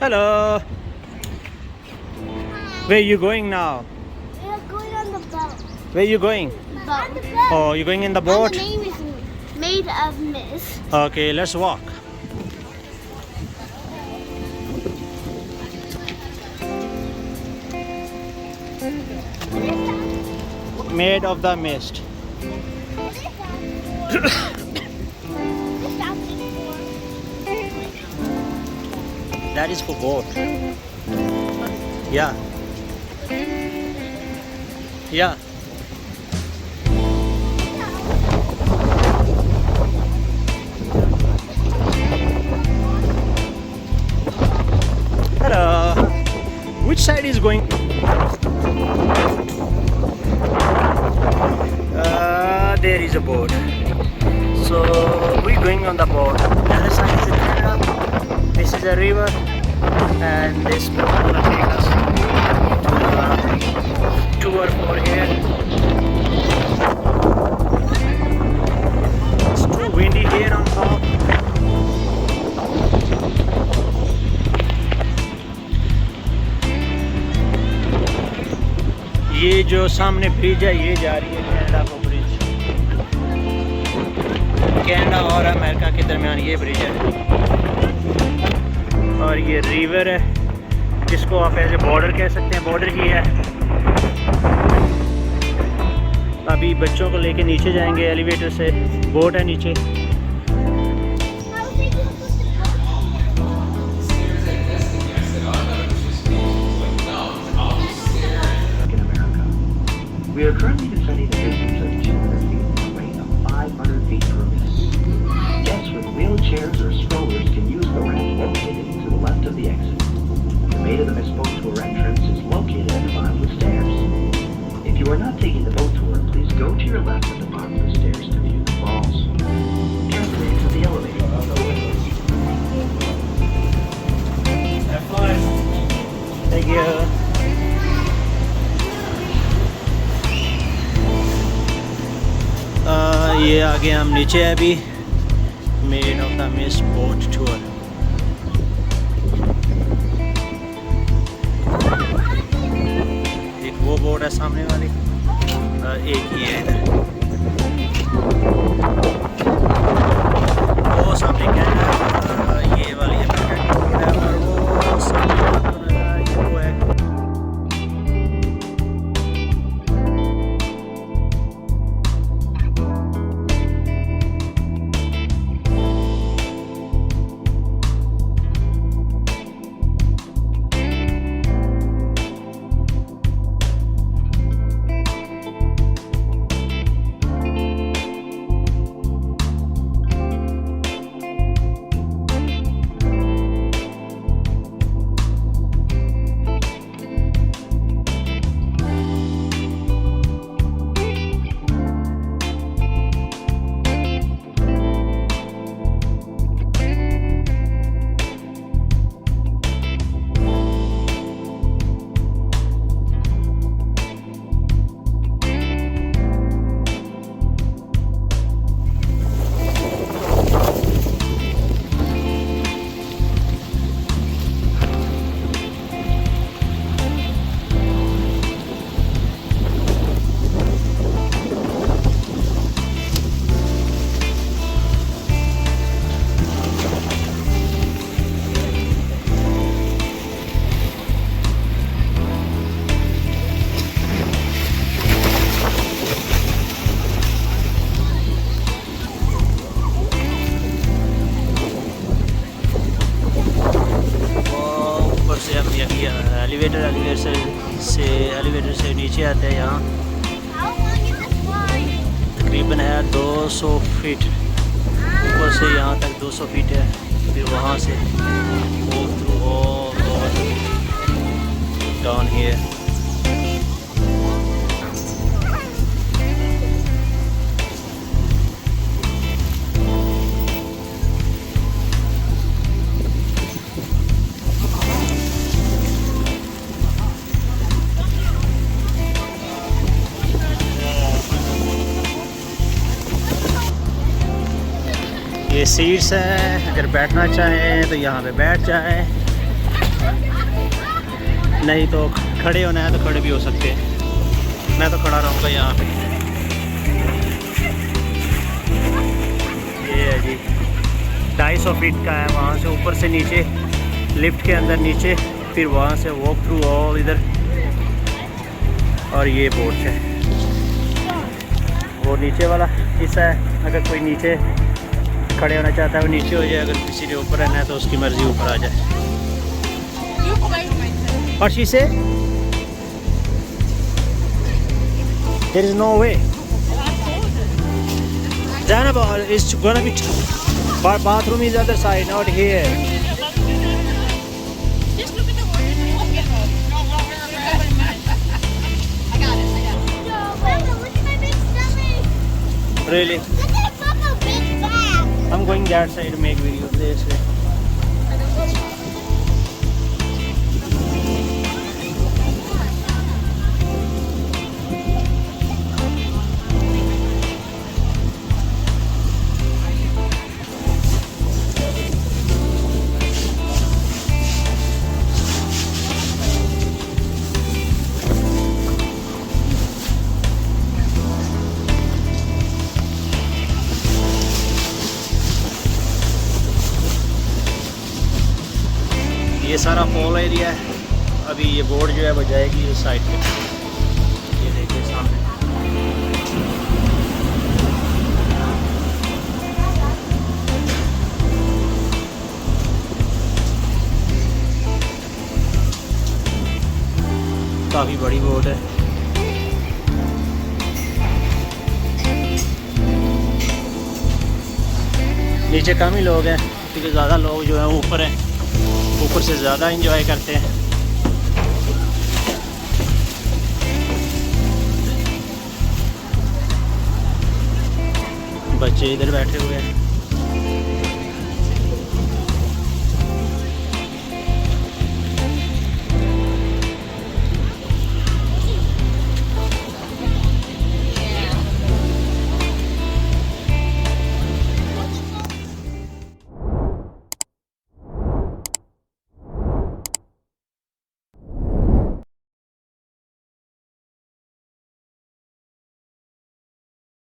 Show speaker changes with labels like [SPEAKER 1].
[SPEAKER 1] Hello. Where are you going now?
[SPEAKER 2] We are going on the boat.
[SPEAKER 1] Where are you going?
[SPEAKER 2] Boat.
[SPEAKER 1] Oh, you're going in the
[SPEAKER 2] And
[SPEAKER 1] boat?
[SPEAKER 2] the name is Made of Mist.
[SPEAKER 1] Okay, let's walk. Made of the mist. That is for boat. Yeah. Yeah. Hello. Which side is going? There is a boat. So we're going on the boat. The other side is a Canada. This is a river, and this boat will take us to tour for here. It's too windy here on top. ये जो सामने bridge है ये जा रही है Canada को bridge. Canada और अमेरिका के दरमियान ये ब्रिज है और ये रिवर है जिसको आप ऐसे बॉर्डर कह सकते हैं, बॉर्डर ही है। अभी बच्चों को लेके नीचे जाएंगे एलिवेटर से, बोट है नीचे।
[SPEAKER 3] We are currently descending a distance of 200 feet at a rate of 500 feet per minute. Guests with wheelchairs or strollers can use the ramp located to the left of the exit. The Maid of the Mist boat tour entrance is located at the bottom of the stairs. If you are not taking the boat tour, please go to your left at the bottom of the stairs to view the falls. Turn the way to the elevator.
[SPEAKER 1] Have fun. Thank you. ये आगे हम नीचे है अभी। Made of the mist boat tour. एक वो boat है सामने वाली, एक ये है वो सामने कैनाडा, ये वाली है और वो सामने ये वो है। एलिवेटर से नीचे आते हैं। यहाँ तकरीबन है 200 फीट ऊपर से यहाँ तक 200 फीट है। फिर वहाँ से walk through all down here। ये सीट्स हैं, अगर बैठना चाहें तो यहाँ पे बैठ जाएं। नहीं तो खड़े होना है तो खड़े भी हो सकते हैं। मैं तो खड़ा रहूँगा यहाँ पे। ये है जी 250 फीट का है। वहाँ से ऊपर से नीचे लिफ्ट के अंदर नीचे, फिर वहाँ से वॉक थ्रू ऑल इधर, और ये बोट है। वो नीचे वाला हिस्सा है, अगर कोई नीचे खड़े होना चाहता है वो नीचे हो जाए, अगर किसी ने ऊपर रहना है तो उसकी मर्ज़ी ऊपर आ जाए। और she said there is no way. Zainab, it's gonna be bathroom is other side, not here.
[SPEAKER 4] Just look at the word. I got it.
[SPEAKER 2] Mama, look at my big stomach.
[SPEAKER 1] Really?
[SPEAKER 2] Look at Papa big bag.
[SPEAKER 1] I'm going that side to make video this way. ये सारा fall area है। अभी ये board जो है वो जाएगी इस साइड पे। ये देखिए सामने। काफ़ी बड़ी बोट है। नीचे कम ही लोग हैं क्योंकि ज़्यादा लोग जो हैं ऊपर हैं, ऊपर से ज़्यादा एंजॉय करते हैं। बच्चे इधर बैठे हुए हैं।